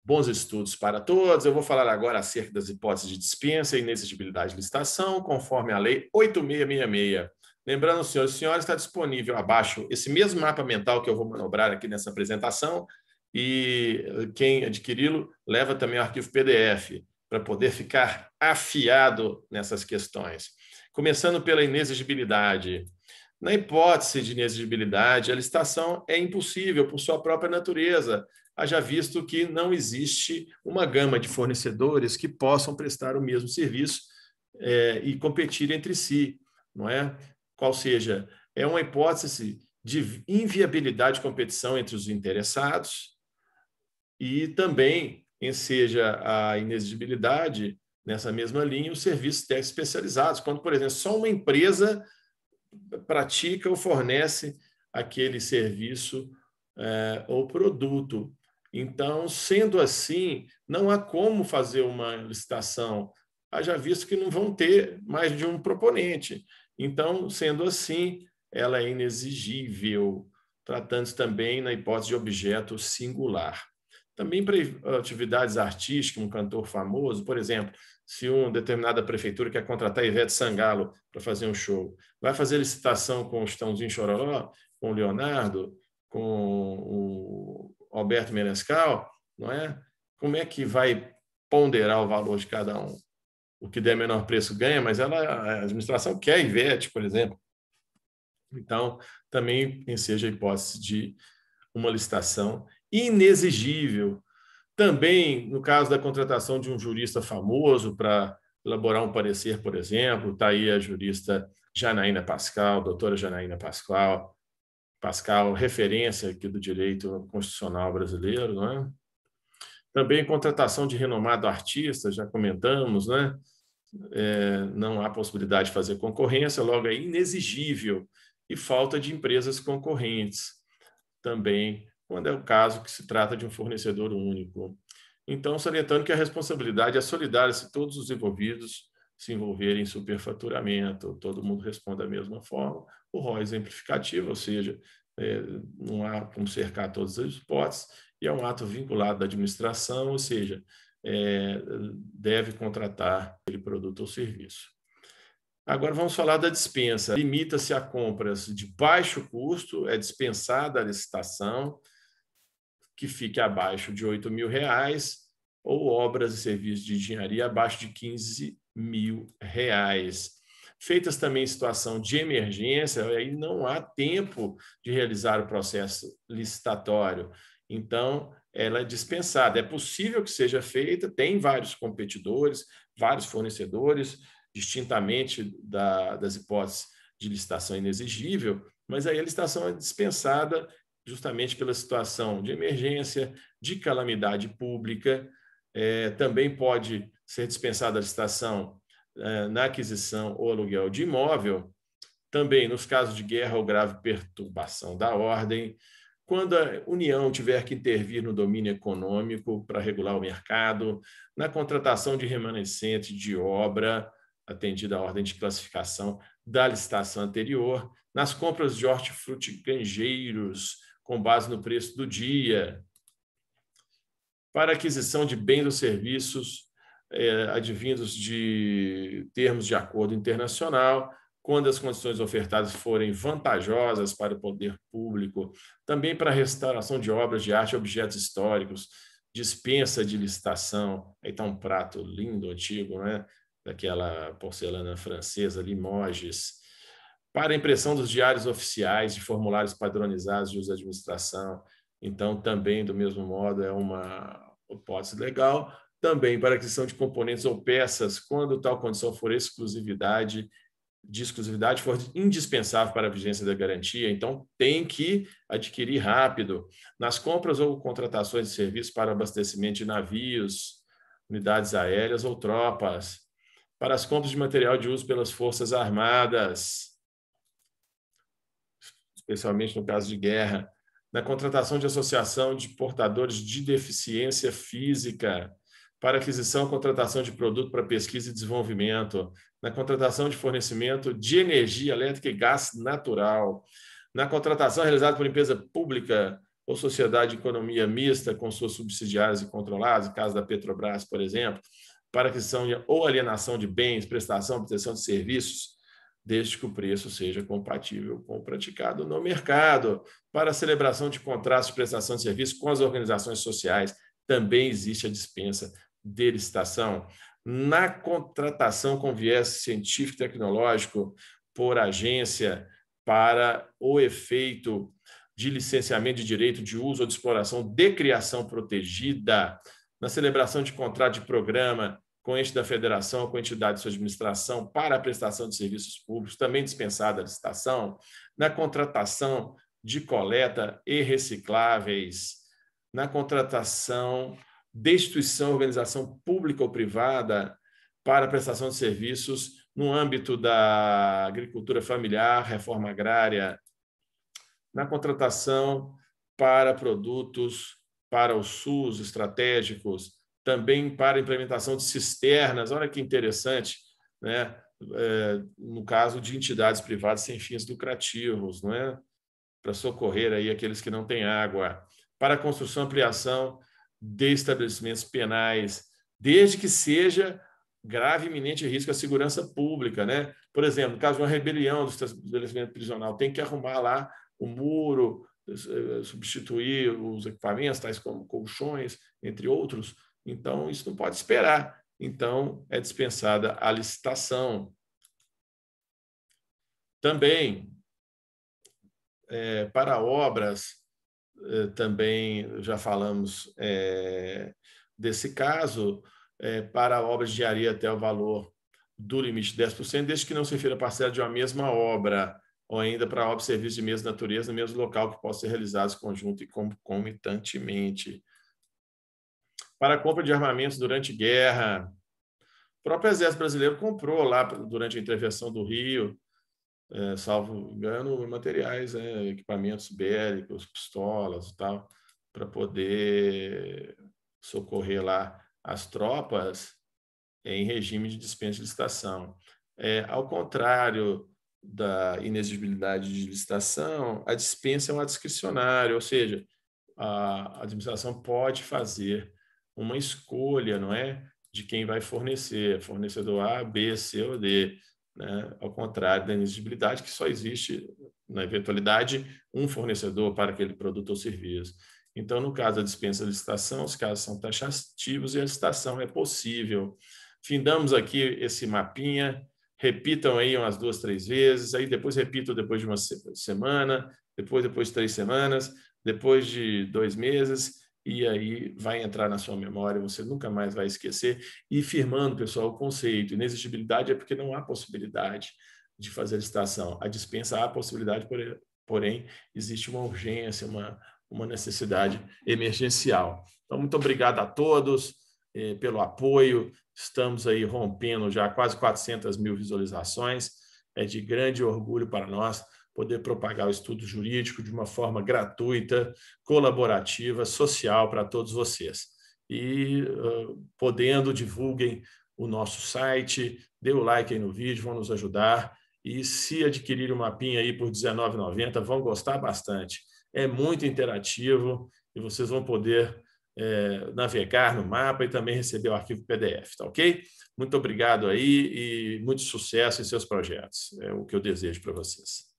Bons estudos para todos. Eu vou falar agora acerca das hipóteses de dispensa e inexigibilidade de licitação, conforme a Lei 8666. Lembrando, senhores e senhores, está disponível abaixo esse mesmo mapa mental que eu vou manobrar aqui nessa apresentação, e quem adquiri-lo leva também o arquivo PDF para poder ficar afiado nessas questões. Começando pela inexigibilidade. Na hipótese de inexigibilidade, a licitação é impossível por sua própria natureza, haja visto que não existe uma gama de fornecedores que possam prestar o mesmo serviço e competir entre si, não é? Qual seja, é uma hipótese de inviabilidade de competição entre os interessados e também enseja a inexigibilidade, nessa mesma linha, os serviços técnicos especializados, quando, por exemplo, só uma empresa pratica ou fornece aquele serviço ou produto. Então, sendo assim, não há como fazer uma licitação, haja visto que não vão ter mais de um proponente. Então, sendo assim, ela é inexigível, tratando-se também na hipótese de objeto singular. Também para atividades artísticas, um cantor famoso, por exemplo, se uma determinada prefeitura quer contratar Ivete Sangalo para fazer um show, vai fazer licitação com o Chitãozinho Chororó, com o Leonardo, com o Alberto Menescal, não é? Como é que vai ponderar o valor de cada um? O que der menor preço ganha, mas a administração quer Ivete, por exemplo. Então, também enseja a hipótese de uma licitação inexigível. Também, no caso da contratação de um jurista famoso para elaborar um parecer, por exemplo, está aí a jurista Janaína Pascal, doutora Janaína Pascal, referência aqui do direito constitucional brasileiro, não é? Também contratação de renomado artista, já comentamos, né? Não há possibilidade de fazer concorrência, logo é inexigível, e falta de empresas concorrentes, também, quando é o caso que se trata de um fornecedor único. Então, salientando que a responsabilidade é solidária se todos os envolvidos se envolverem em superfaturamento, todo mundo responde da mesma forma, o ROI exemplificativo, ou seja, não há como cercar todas as hipóteses, e é um ato vinculado da administração, ou seja, deve contratar aquele produto ou serviço. Agora vamos falar da dispensa. Limita-se a compras de baixo custo, é dispensada a licitação, que fique abaixo de R$8.000, ou obras e serviços de engenharia abaixo de R$15.000. Feitas também em situação de emergência, aí não há tempo de realizar o processo licitatório. Então, ela é dispensada. É possível que seja feita, tem vários competidores, vários fornecedores, distintamente das hipóteses de licitação inexigível, mas aí a licitação é dispensada justamente pela situação de emergência, de calamidade pública. Também pode ser dispensada a licitação na aquisição ou aluguel de imóvel, também nos casos de guerra ou grave perturbação da ordem, quando a União tiver que intervir no domínio econômico para regular o mercado, na contratação de remanescente de obra, atendida à ordem de classificação da licitação anterior, nas compras de hortifrutigranjeiros, com base no preço do dia, para aquisição de bens ou serviços advindos de termos de acordo internacional, quando as condições ofertadas forem vantajosas para o poder público, também para a restauração de obras de arte e objetos históricos, dispensa de licitação. Aí está um prato lindo, antigo, né? Daquela porcelana francesa, Limoges, para a impressão dos diários oficiais, de formulários padronizados de uso da administração. Então, também, do mesmo modo, é uma hipótese legal. Também para a aquisição de componentes ou peças, quando tal condição for exclusividade for indispensável para a vigência da garantia, então tem que adquirir rápido. Nas compras ou contratações de serviços para abastecimento de navios, unidades aéreas ou tropas, para as compras de material de uso pelas Forças Armadas, especialmente no caso de guerra, na contratação de associação de portadores de deficiência física, para aquisição e contratação de produto para pesquisa e desenvolvimento, na contratação de fornecimento de energia elétrica e gás natural, na contratação realizada por empresa pública ou sociedade de economia mista com suas subsidiárias e controladas, no caso da Petrobras, por exemplo, para aquisição ou alienação de bens, prestação, obtenção de serviços, desde que o preço seja compatível com o praticado no mercado. Para a celebração de contratos de prestação de serviços com as organizações sociais, também existe a dispensa de licitação. Na contratação com viés científico e tecnológico por agência para o efeito de licenciamento de direito de uso ou de exploração de criação protegida, na celebração de contrato de programa com ente da federação, com entidade de sua administração para a prestação de serviços públicos, também dispensada a licitação, na contratação de coleta e recicláveis, na contratação de instituição, organização pública ou privada para a prestação de serviços no âmbito da agricultura familiar, reforma agrária, na contratação para produtos para o SUS estratégicos, também para a implementação de cisternas. Olha que interessante, né? No caso de entidades privadas sem fins lucrativos, não é? Para socorrer aí aqueles que não têm água, para a construção e ampliação de estabelecimentos penais, desde que seja grave e iminente risco à segurança pública, né? Por exemplo, no caso de uma rebelião do estabelecimento prisional, tem que arrumar lá o muro, substituir os equipamentos, tais como colchões, entre outros. Então, isso não pode esperar. Então, é dispensada a licitação. Também, para obras, também já falamos desse caso, para obras de engenharia até o valor do limite de 10%, desde que não se refira a parcela de uma mesma obra, ou ainda para obras e serviços de mesma natureza, no mesmo local, que possam ser realizados conjunto e concomitantemente. Para a compra de armamentos durante guerra, o próprio Exército Brasileiro comprou lá, durante a intervenção do Rio, salvo engano, materiais, equipamentos bélicos, pistolas e tal, para poder socorrer lá as tropas em regime de dispensa de licitação. Ao contrário da inexigibilidade de licitação, a dispensa é uma discricionária, ou seja, a administração pode fazer uma escolha, não é, de quem vai fornecer, fornecedor A, B, C ou D, né? Ao contrário da inexigibilidade, que só existe, na eventualidade, um fornecedor para aquele produto ou serviço. Então, no caso da dispensa de licitação, os casos são taxativos e a licitação é possível. Findamos aqui esse mapinha, repitam aí umas 2, 3 vezes, aí depois repitam depois de uma semana, depois de 3 semanas, depois de 2 meses, e aí vai entrar na sua memória, você nunca mais vai esquecer. E firmando, pessoal, o conceito, inexigibilidade é porque não há possibilidade de fazer licitação. A dispensa há possibilidade, porém, existe uma urgência, uma necessidade emergencial. Então, muito obrigado a todos pelo apoio. Estamos aí rompendo já quase 400 mil visualizações. É de grande orgulho para nós poder propagar o estudo jurídico de uma forma gratuita, colaborativa, social para todos vocês. E, podendo, divulguem o nosso site, dê o like aí no vídeo, vão nos ajudar. E se adquirirem um mapinha aí por R$19,90, vão gostar bastante. É muito interativo e vocês vão poder navegar no mapa e também receber o arquivo PDF, tá ok? Muito obrigado aí e muito sucesso em seus projetos. É o que eu desejo para vocês.